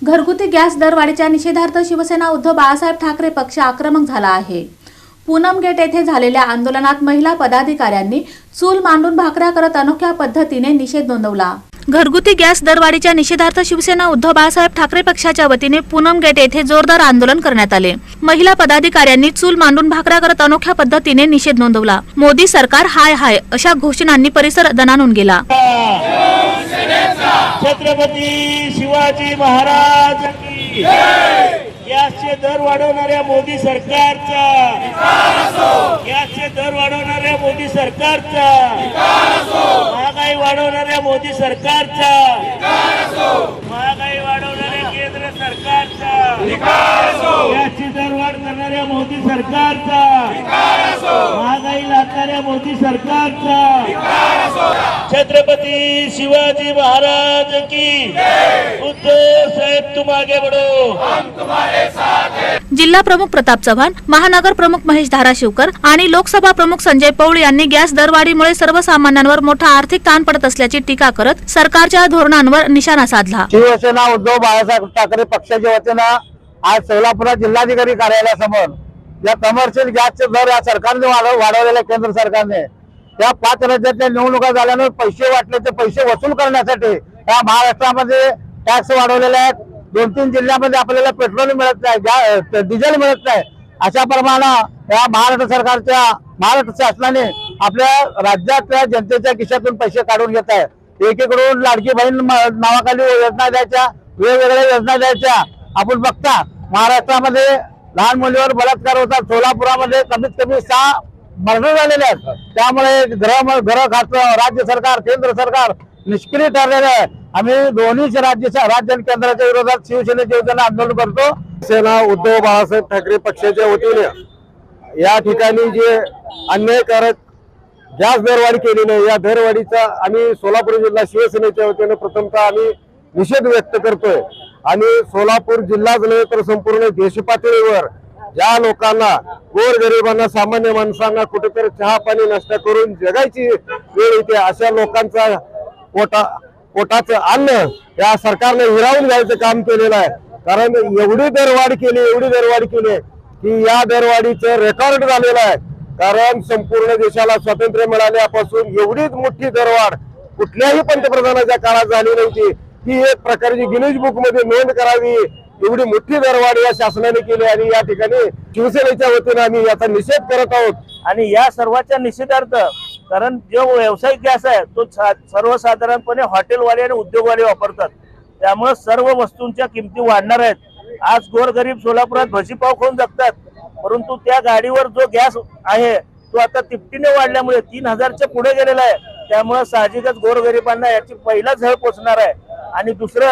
घरगुती गॅस दरवाढीच्या निषेधार्थ शिवसेना उद्धव बाळासाहेब ठाकरे पक्ष आक्रमक झाला आहे। पूनम गेट येथे झालेल्या आंदोलनात महिला पदाधिकाऱ्यांनी चूल मांडून भाकऱ्या करत अनोख्या पद्धतीने निषेध नोंदवला। घरगुती गॅस दरवाढीच्या निषेधार्थ शिवसेना उद्धव बाळासाहेब ठाकरे पक्षाच्या वतीने पूनम गेट येथे जोरदार आंदोलन करण्यात आले। महिला पदाधिकाऱ्यांनी चूल मांडून भाकऱ्या करत अनोख्या पद्धतीने निषेध नोंदवला। मोदी सरकार हाय हाय अशा घोषणांनी परिसर दणाणून गेला। छत्रपती शिवाजी महाराज की गॅसचे दर वाढवणाऱ्या मोदी सरकारचा गॅसचे दर वाढवणाऱ्या मोदी सरकारचा महागाई वाढवणाऱ्या मोदी सरकारचा महागाई वाढवणाऱ्या केंद्र सरकारचा गॅसचे दर वाढ करणाऱ्या मोदी सरकारचा महागाई लादणाऱ्या मोदी सरकारचा छत्रपती शिवाजी महाराज की उद्धव साहेब तुम आगे बढ़ो, हम तुम्हारे साथ हैं। जिल्हा प्रमुख प्रताप चव्हाण, महानगर प्रमुख महेश धाराशिवकर आणि लोकसभा प्रमुख संजय पौळ यांनी गॅस दरवाढीमुळे सर्वसामान्यांवर मोठा आर्थिक ताण पडत असल्याची टीका करत सरकारच्या धोरणांवर निशाणा साधला। शिवसेना उद्धव बाळासाहेब ठाकरे पक्षाच्या वतीनं आज सोलापुरात जिल्हाधिकारी कार्यालयासमोर या कमर्शियल गॅसचे दर या सरकारने वाढवलेले केंद्र सरकारने त्या 5 राज्यातल्या निवडणुका झाल्यानं पैसे वाटल्याचे पैसे वसूल करण्यासाठी या महाराष्ट्रामध्ये टॅक्स वाढवलेले आहेत। 2-3 जिल्ह्यामध्ये आपल्याला पेट्रोल मिळत नाही, डिझेल मिळत नाही। अशा प्रमाणे या महाराष्ट्र शासनाने आपल्या राज्यातल्या जनतेच्या खिशातून पैसे काढून घेत आहे। एकीकडून लाडकी बहीण नावाखाली योजना द्यायच्या, वेगवेगळ्या योजना द्यायच्या। आपण बघता महाराष्ट्रामध्ये लहान मुलीवर बलात्कार होतात। सोलापुरामध्ये कमीत कमी 6 मर्डर झालेले आहेत। त्यामुळे गृह खातं राज्य सरकार केंद्र सरकार निष्क्रिय ठरलेले आहे। आम्ही दोन्ही राज्य आणि केंद्राच्या विरोधात शिवसेनेच्या वतीने आंदोलन करतो। सेना उद्धव बाळासाहेब ठाकरे पक्षाच्या वतीने या ठिकाणी जे अन्यायकारक गॅस दरवाढी केलेली आहे, या दरवाढीचा आम्ही सोलापूर जिल्हा शिवसेनेच्या वतीने प्रथमतः आम्ही निषेध व्यक्त करतोय। आणि सोलापूर जिल्हाच नव्हे तर संपूर्ण देशपातळीवर ज्या लोकांना गोरगरिबांना सामान्य माणसांना कुठेतरी चहा पाणी नाश्ता करून जगायची वेळ येते, अशा लोकांचा पोटाचं अन्न या सरकारने हिरावून घ्यायचं काम केलेलं आहे। कारण एवढी दरवाढ केली की या दरवाढीचं रेकॉर्ड झालेलं आहे। कारण संपूर्ण देशाला स्वातंत्र्य मिळाल्यापासून एवढीच मोठी दरवाढ कुठल्याही पंतप्रधानाच्या काळात झाली नव्हती। ही एक प्रकारची गिनीज बुक मध्ये नोंद करावी एवढी मोठी दरवाढ या शासनाने केली आणि या ठिकाणी शिवसेनेच्या वतीने आम्ही याचा निषेध करत आहोत। आणि या सर्वांच्या निषेधार्थ कारण जो व्यावसायिक गॅस आहे तो सर्वसाधारणपणे हॉटेलवाले आणि उद्योगवाले वापरतात, त्यामुळे सर्व वस्तूंच्या किमती वाढणार आहेत। आज गोरगरीब सोलापुरात भजीपाव खाऊन जगतात, परंतु त्या गाडीवर जो गॅस आहे तो आता तिपटीने वाढल्यामुळे 3000च्या पुढे गेलेला आहे। त्यामुळे साहजिकच गोरगरिबांना याची पहिला झळ पोचणार आहे। आणि दुसरं,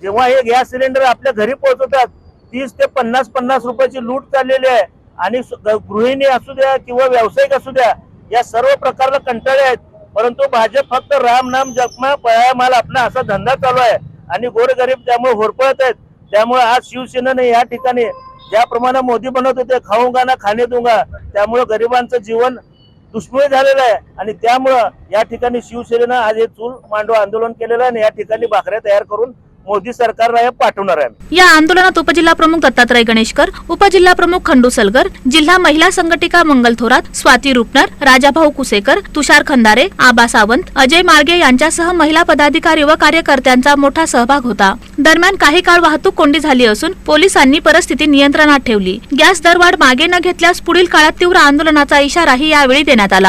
जेव्हा हे गॅस सिलेंडर आपल्या घरी पोहोचवतात 30 ते 50 रुपयाची लूट चाललेली आहे। आणि गृहिणी असू द्या किंवा व्यावसायिक असू द्या या सर्व प्रकारला कंटाळे आहेत, परंतु भाजप फक्त राम नाम जपमा पळाया माल आपला असा धंदा चालू आहे आणि गोरगरीब त्यामुळे होरपळत आहेत। त्यामुळे आज शिवसेनेने या ठिकाणी ज्याप्रमाणे मोदी बनवत होते खाऊंगा ना खाणे दूंगा, त्यामुळे गरिबांचं जीवन दुष्मय झालेलं आहे। आणि त्यामुळं या ठिकाणी शिवसेनेनं आज हे चूल मांडव आंदोलन केलेलं आहे आणि या ठिकाणी भाकऱ्या तयार करून मोदी सरकारला हे पाठवणार आहे। या आंदोलनात उपजिल्हा प्रमुख दत्तात्रय गणेशकर, उपजिल्हा प्रमुख खंडू सलगर, जिल्हा महिला संघटिका मंगल थोरात, स्वाती रुपनर, राजाभाऊ कुसेकर, तुषार खंदारे, आबा सावंत, अजय मार्गे यांच्यासह महिला पदाधिकारी व कार्यकर्त्यांचा मोठा सहभाग होता। दरम्यान काही काळ वाहतूक कोंडी झाली असून पोलिसांनी परिस्थिती नियंत्रणात ठेवली। गॅस दरवाढ मागे न घेतल्यास पुढील काळात तीव्र आंदोलनाचा इशाराही यावेळी देण्यात आला।